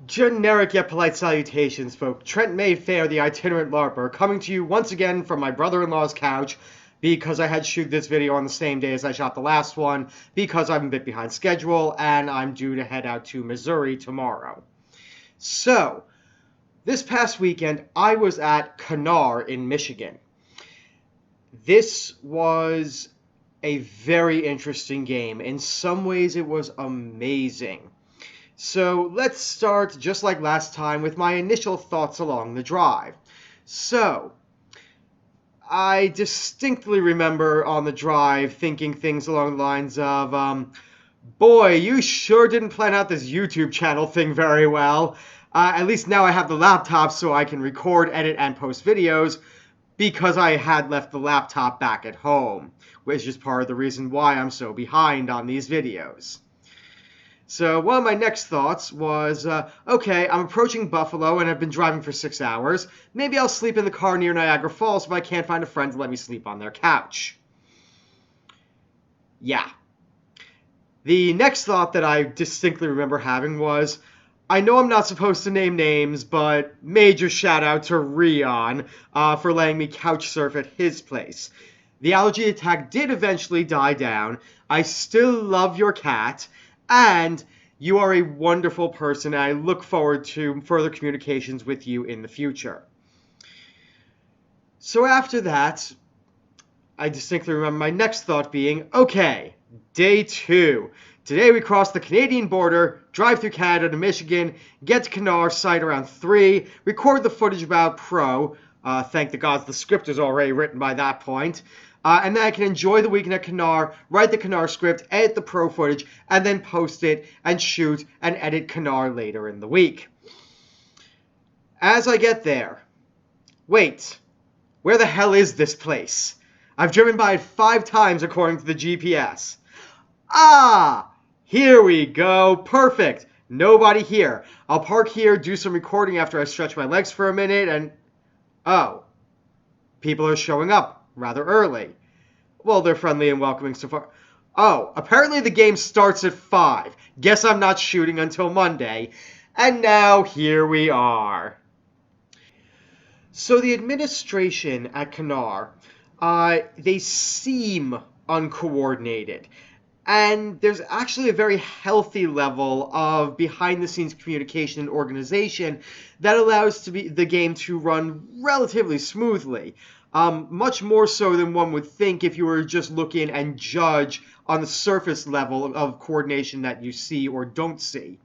Generic yet polite salutations, folk. Trent Mayfair, the itinerant LARPer, coming to you once again from my brother-in-law's couch because I had to shoot this video on the same day as I shot the last one because I'm a bit behind schedule and I'm due to head out to Missouri tomorrow. So, this past weekend, I was at KANAR in Michigan. This was a very interesting game. In some ways, it was amazing. So let's start, just like last time, with my initial thoughts along the drive. So, I distinctly remember on the drive thinking things along the lines of, boy, you sure didn't plan out this YouTube channel thing very well. At least now I have the laptop so I can record, edit, and post videos because I had left the laptop back at home, which is part of the reason why I'm so behind on these videos. So one of my next thoughts was, okay, I'm approaching Buffalo and I've been driving for 6 hours. Maybe I'll sleep in the car near Niagara Falls if I can't find a friend to let me sleep on their couch. Yeah. The next thought that I distinctly remember having was, I know I'm not supposed to name names, but major shout out to Rion for letting me couch surf at his place. The allergy attack did eventually die down. I still love your cat, and you are a wonderful person, and I look forward to further communications with you in the future. So after that, I distinctly remember my next thought being, okay, day 2. Today we cross the Canadian border, drive through Canada to Michigan, get to KANAR site around 3, record the footage about Pro. Thank the gods the script is already written by that point. And then I can enjoy the weekend at KANAR, write the KANAR script, edit the Pro footage, and then post it and shoot and edit KANAR later in the week. As I get there, wait, where the hell is this place? I've driven by it 5 times according to the GPS. Ah! Here we go. Perfect. Nobody here. I'll park here, do some recording after I stretch my legs for a minute, and... oh. People are showing up rather early. Well, they're friendly and welcoming so far. Oh, apparently the game starts at 5. Guess I'm not shooting until Monday. And now here we are. So the administration at KANAR, they seem uncoordinated. And there's actually a very healthy level of behind-the-scenes communication and organization that allows the game to run relatively smoothly. Much more so than one would think if you were just looking and judge on the surface level of coordination that you see or don't see.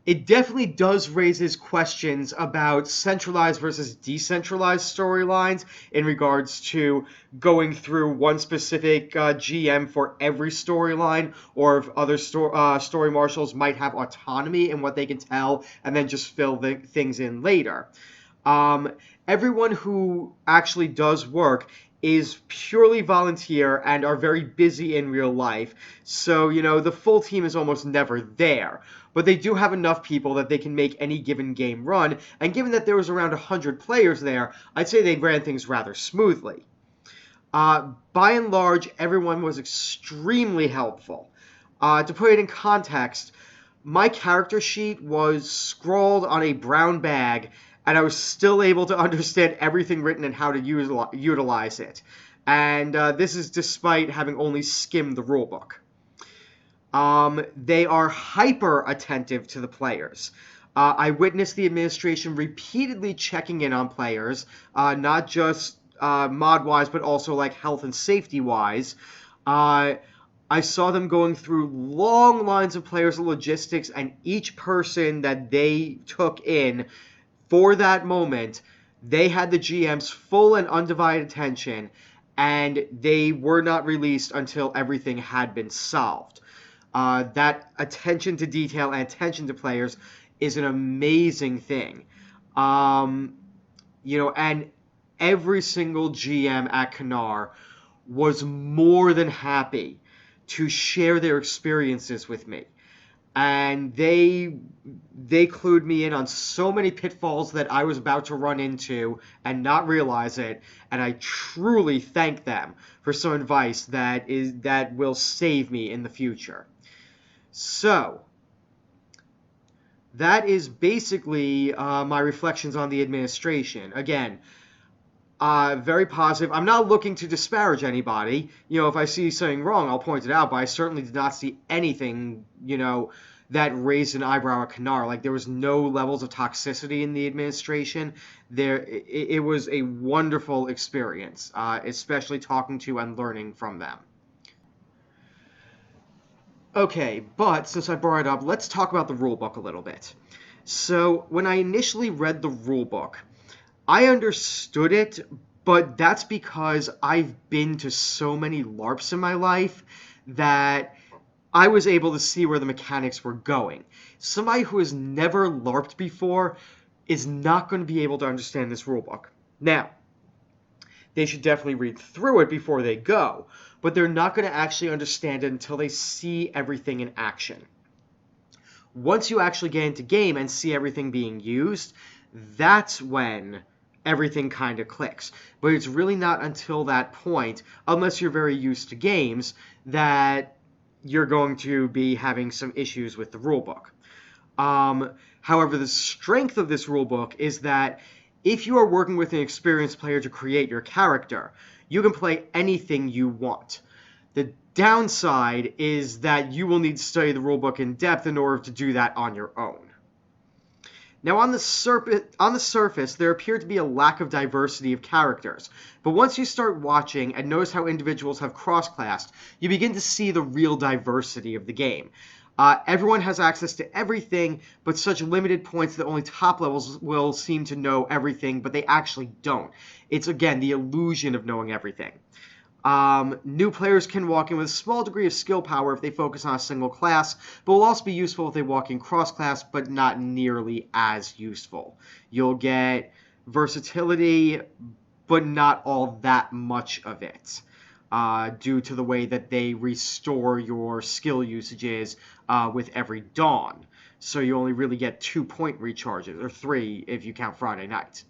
It definitely does raises questions about centralized versus decentralized storylines in regards to going through one specific GM for every storyline, or if other story marshals might have autonomy in what they can tell and then just fill things in later. Everyone who actually does work is purely volunteer and are very busy in real life. So, the full team is almost never there. But they do have enough people that they can make any given game run. And given that there was around 100 players there, I'd say they ran things rather smoothly. By and large, everyone was extremely helpful. To put it in context, my character sheet was scrawled on a brown bag, and I was still able to understand everything written and how to utilize it. And this is despite having only skimmed the rulebook. They are hyper attentive to the players. I witnessed the administration repeatedly checking in on players, not just mod-wise, but also like health and safety-wise. I saw them going through long lines of players and logistics, and each person that they took in for that moment, they had the GM's full and undivided attention, and they were not released until everything had been solved. That attention to detail and attention to players is an amazing thing. And every single GM at KANAR was more than happy to share their experiences with me. And they clued me in on so many pitfalls that I was about to run into and not realize it, and I truly thank them for some advice that will save me in the future. So, that is basically my reflections on the administration. Again, very positive. I'm not looking to disparage anybody. If I see something wrong, I'll point it out, but I certainly did not see anything, that raised an eyebrow at KANAR. Like, there was no levels of toxicity in the administration. It was a wonderful experience, especially talking to and learning from them. Okay, but since I brought it up, let's talk about the rulebook a little bit. So, when I initially read the rulebook, I understood it, but that's because I've been to so many LARPs in my life that I was able to see where the mechanics were going. Somebody who has never LARPed before is not going to be able to understand this rulebook. Now, they should definitely read through it before they go, but they're not going to actually understand it until they see everything in action. Once you actually get into game and see everything being used, that's when everything kind of clicks. But it's really not until that point, unless you're very used to games, that you're going to be having some issues with the rulebook. However, the strength of this rulebook is that if you are working with an experienced player to create your character, you can play anything you want. The downside is that you will need to study the rulebook in depth in order to do that on your own. Now, on the surface, there appeared to be a lack of diversity of characters, but once you start watching and notice how individuals have cross-classed, you begin to see the real diversity of the game. Everyone has access to everything, but such limited points that only top levels will seem to know everything, but they actually don't. It's, again, the illusion of knowing everything. New players can walk in with a small degree of skill power if they focus on a single class, but will also be useful if they walk in cross-class, but not nearly as useful. You'll get versatility, but not all that much of it, due to the way that they restore your skill usages with every dawn. So you only really get 2-point recharges, or 3 if you count Friday night.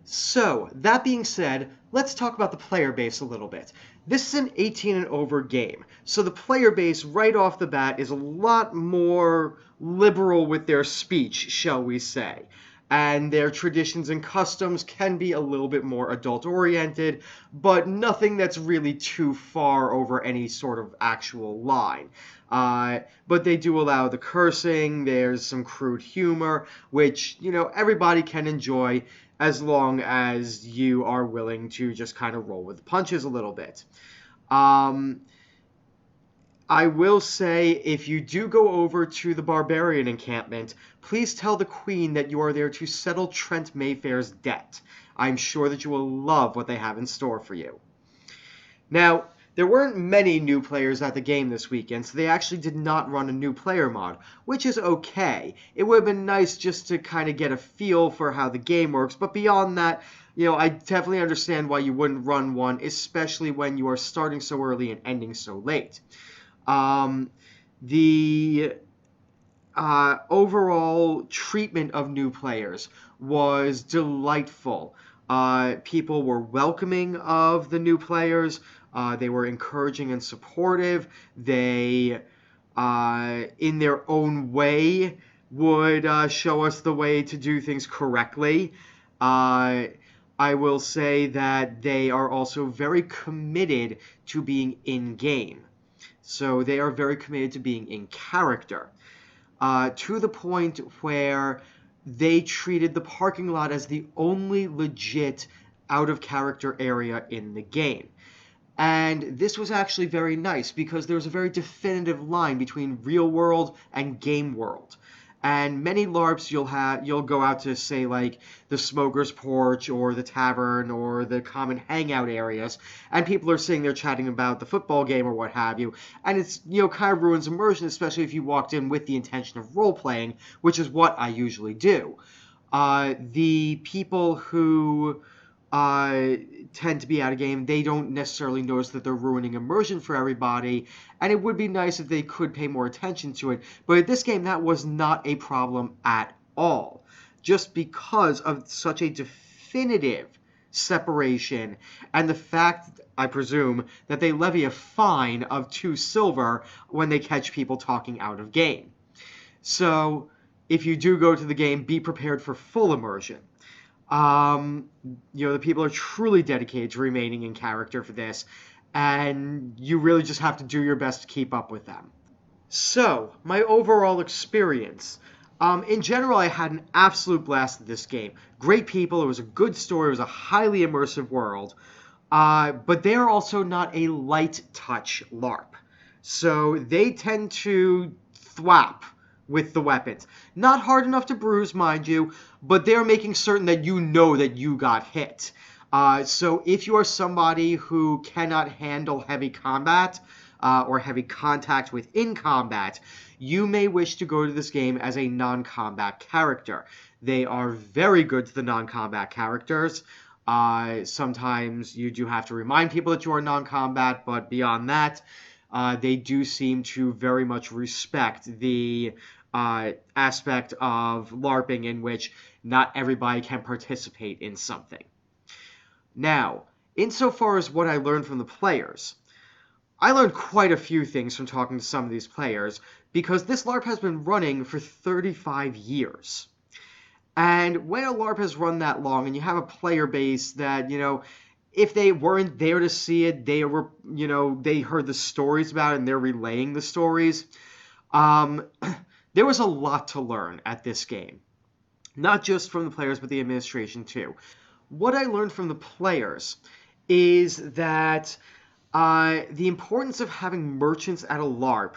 So, that being said, let's talk about the player base a little bit. This is an 18 and over game, so the player base right off the bat is a lot more liberal with their speech, shall we say. And their traditions and customs can be a little bit more adult-oriented, but nothing that's really too far over any sort of actual line. But they do allow the cursing, there's some crude humor, which, everybody can enjoy, as long as you are willing to just kind of roll with the punches a little bit. I will say, if you do go over to the Barbarian encampment, please tell the Queen that you are there to settle Trent Mayfair's debt. I'm sure that you will love what they have in store for you. Now, there weren't many new players at the game this weekend, so they actually did not run a new player mod, which is okay. It would have been nice just to kind of get a feel for how the game works, but beyond that, I definitely understand why you wouldn't run one, especially when you are starting so early and ending so late. The overall treatment of new players was delightful. People were welcoming of the new players. They were encouraging and supportive. They, in their own way, would show us the way to do things correctly. I will say that they are also very committed to being in-game. So they are very committed to being in character. To the point where they treated the parking lot as the only legit out-of-character area in the game. And this was actually very nice because there's a very definitive line between real world and game world. And many LARPs you'll go out to, say, like the smoker's porch or the tavern or the common hangout areas, and people are sitting there chatting about the football game or what have you, and it's kind of ruins immersion, especially if you walked in with the intention of role playing, which is what I usually do. The people who tend to be out of game, they don't necessarily notice that they're ruining immersion for everybody, and it would be nice if they could pay more attention to it. But at this game, that was not a problem at all, just because of such a definitive separation, and the fact, I presume, that they levy a fine of 2 silver when they catch people talking out of game. So if you do go to the game, be prepared for full immersion. The people are truly dedicated to remaining in character for this, and you really just have to do your best to keep up with them. So, my overall experience. In general, I had an absolute blast at this game. Great people, it was a good story, it was a highly immersive world. But they are also not a light touch LARP. So they tend to thwap with the weapons. Not hard enough to bruise, mind you, but they're making certain that you know that you got hit. So if you are somebody who cannot handle heavy combat or heavy contact within combat, you may wish to go to this game as a non-combat character. They are very good to the non-combat characters. Sometimes you do have to remind people that you are non-combat, but beyond that, they do seem to very much respect the aspect of LARPing in which not everybody can participate in something. Now, insofar as what I learned from the players, I learned quite a few things from talking to some of these players because this LARP has been running for 35 years. And when a LARP has run that long and you have a player base that, if they weren't there to see it, they were, they heard the stories about it and they're relaying the stories. There was a lot to learn at this game. Not just from the players, but the administration too. What I learned from the players is that the importance of having merchants at a LARP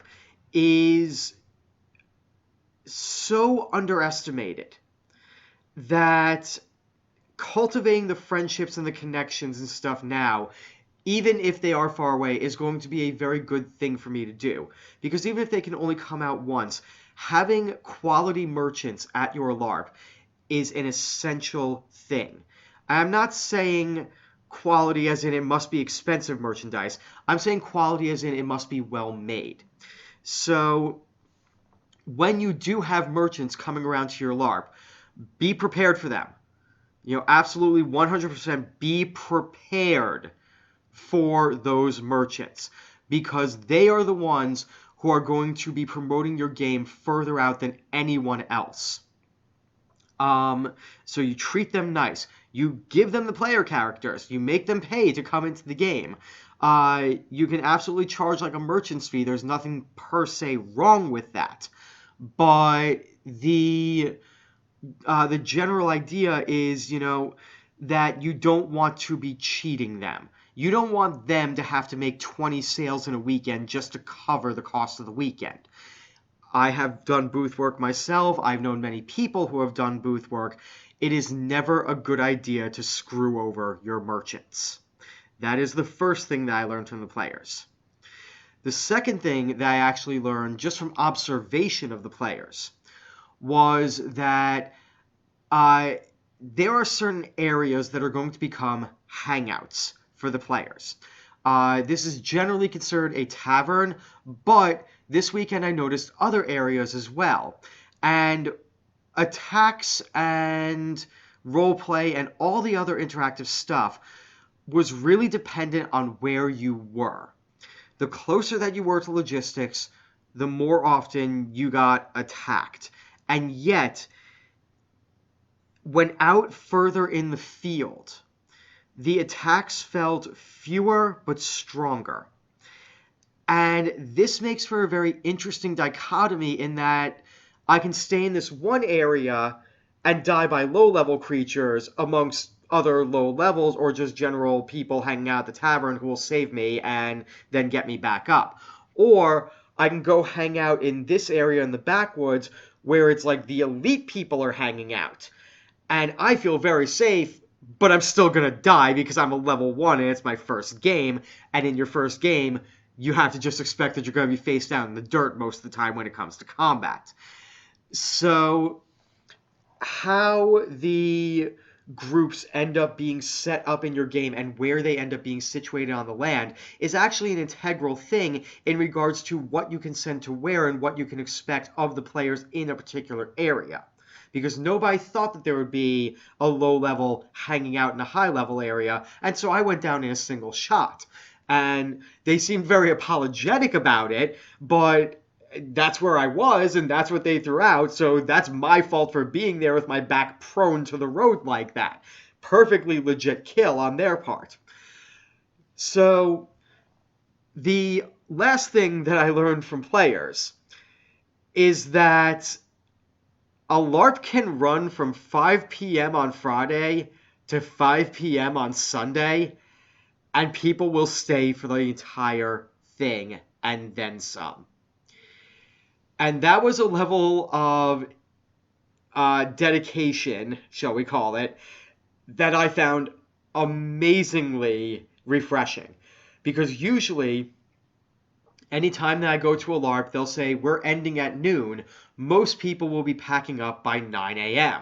is so underestimated that cultivating the friendships and the connections and stuff now, even if they are far away, is going to be a very good thing for me to do. Because even if they can only come out once, having quality merchants at your LARP is an essential thing. I'm not saying quality as in it must be expensive merchandise. I'm saying quality as in it must be well made. So when you do have merchants coming around to your LARP, be prepared for them. Absolutely 100% be prepared for those merchants because they are the ones who are going to be promoting your game further out than anyone else. So you treat them nice. You give them the player characters. You make them pay to come into the game. You can absolutely charge like a merchant's fee. There's nothing per se wrong with that. But the general idea is, that you don't want to be cheating them. You don't want them to have to make 20 sales in a weekend just to cover the cost of the weekend. I have done booth work myself. I've known many people who have done booth work. It is never a good idea to screw over your merchants. That is the first thing that I learned from the players. The second thing that I actually learned just from observation of the players was that there are certain areas that are going to become hangouts for the players. This is generally considered a tavern, but this weekend I noticed other areas as well. And attacks and roleplay and all the other interactive stuff was really dependent on where you were. The closer that you were to logistics, the more often you got attacked. And yet, when out further in the field, the attacks felt fewer but stronger. And this makes for a very interesting dichotomy in that I can stay in this one area and die by low-level creatures amongst other low levels or just general people hanging out at the tavern who will save me and then get me back up. Or I can go hang out in this area in the backwoods where it's like the elite people are hanging out. And I feel very safe, but I'm still going to die because I'm a level 1 and it's my first game. And in your first game, you have to just expect that you're going to be face down in the dirt most of the time when it comes to combat. So how the groups end up being set up in your game and where they end up being situated on the land is actually an integral thing in regards to what you can send to where and what you can expect of the players in a particular area. Because nobody thought that there would be a low level hanging out in a high level area, and so I went down in a single shot. And they seemed very apologetic about it, but that's where I was, and that's what they threw out, so that's my fault for being there with my back prone to the road like that. Perfectly legit kill on their part. So, the last thing that I learned from players is that a LARP can run from 5 p.m. on Friday to 5 p.m. on Sunday, and people will stay for the entire thing and then some. And that was a level of dedication, shall we call it, that I found amazingly refreshing. Because usually, anytime that I go to a LARP, they'll say, we're ending at noon. Most people will be packing up by 9 a.m.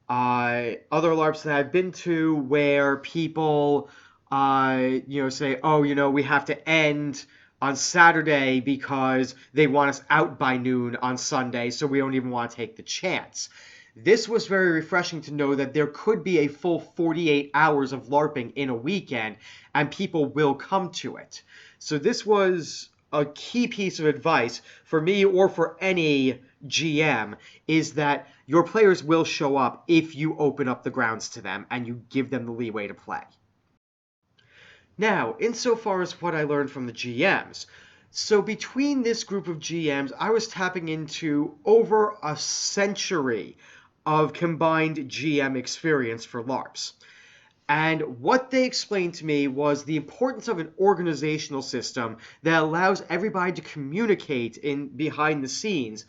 Other LARPs that I've been to where people, say, oh, we have to end on Saturday because they want us out by noon on Sunday, so we don't even want to take the chance. This was very refreshing to know that there could be a full 48 hours of LARPing in a weekend, and people will come to it. So this was a key piece of advice for me or for any GM, is that your players will show up if you open up the grounds to them and you give them the leeway to play. Now, insofar as what I learned from the GMs, so between this group of GMs, I was tapping into over a century of combined GM experience for LARPs. And what they explained to me was the importance of an organizational system that allows everybody to communicate in behind the scenes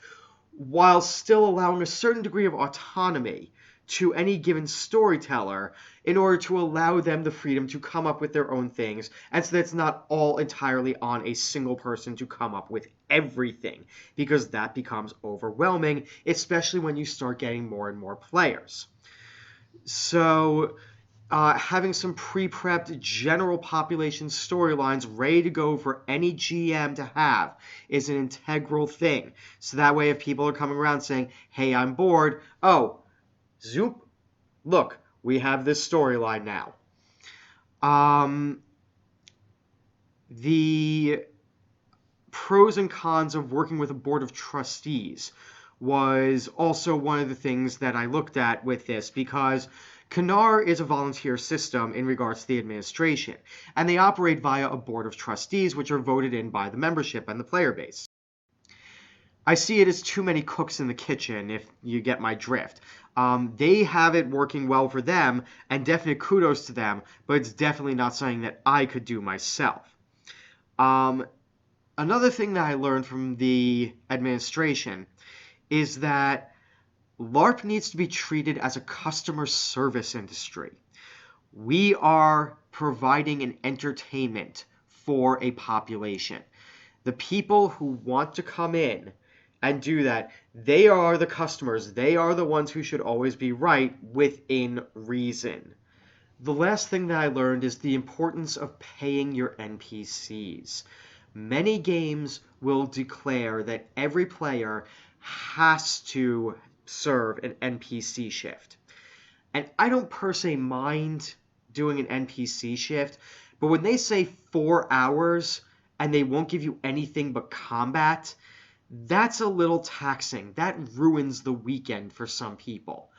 while still allowing a certain degree of autonomy to any given storyteller in order to allow them the freedom to come up with their own things, and so that it's not all entirely on a single person to come up with everything, because that becomes overwhelming, especially when you start getting more and more players. So having some pre-prepped general population storylines ready to go for any GM to have is an integral thing. So that way if people are coming around saying, hey, I'm bored, oh, zoop, look, we have this storyline now. The pros and cons of working with a board of trustees was also one of the things that I looked at with this, because KANAR is a volunteer system in regards to the administration, and they operate via a board of trustees, which are voted in by the membership and the player base. I see it as too many cooks in the kitchen, if you get my drift. They have it working well for them, and definite kudos to them, but it's definitely not something that I could do myself. Another thing that I learned from the administration is that LARP needs to be treated as a customer service industry. We are providing an entertainment for a population. The people who want to come in and do that, they are the customers. They are the ones who should always be right within reason. The last thing that I learned is the importance of paying your NPCs. Many games will declare that every player has to serve an NPC shift. And I don't per se mind doing an NPC shift, but when they say 4 hours and they won't give you anything but combat, that's a little taxing. That ruins the weekend for some people.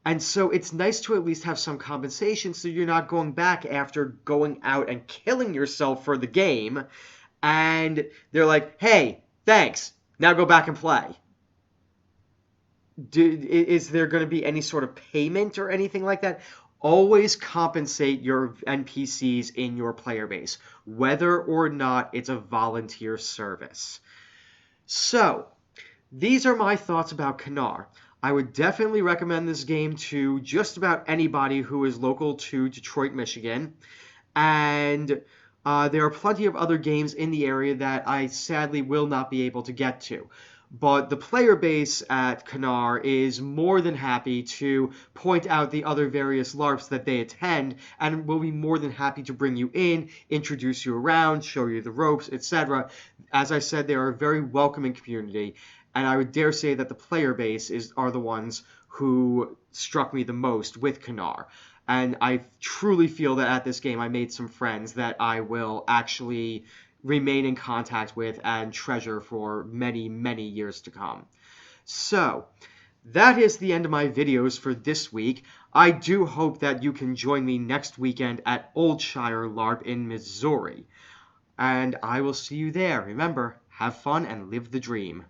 And so it's nice to at least have some compensation so you're not going back after going out and killing yourself for the game, and they're like, hey, thanks, now go back and play. Is there going to be any sort of payment or anything like that? Always compensate your NPCs in your player base, whether or not it's a volunteer service. So, these are my thoughts about KANAR. I would definitely recommend this game to just about anybody who is local to Detroit, Michigan. And there are plenty of other games in the area that I sadly will not be able to get to. But the player base at KANAR is more than happy to point out the other various LARPs that they attend, and will be more than happy to bring you in, introduce you around, show you the ropes, etc. As I said, they are a very welcoming community, and I would dare say that the player base are the ones who struck me the most with KANAR. And I truly feel that at this game I made some friends that I will actually remain in contact with and treasure for many, many years to come. So, that is the end of my videos for this week. I do hope that you can join me next weekend at Oldshire LARP in Missouri. And I will see you there. Remember, have fun and live the dream.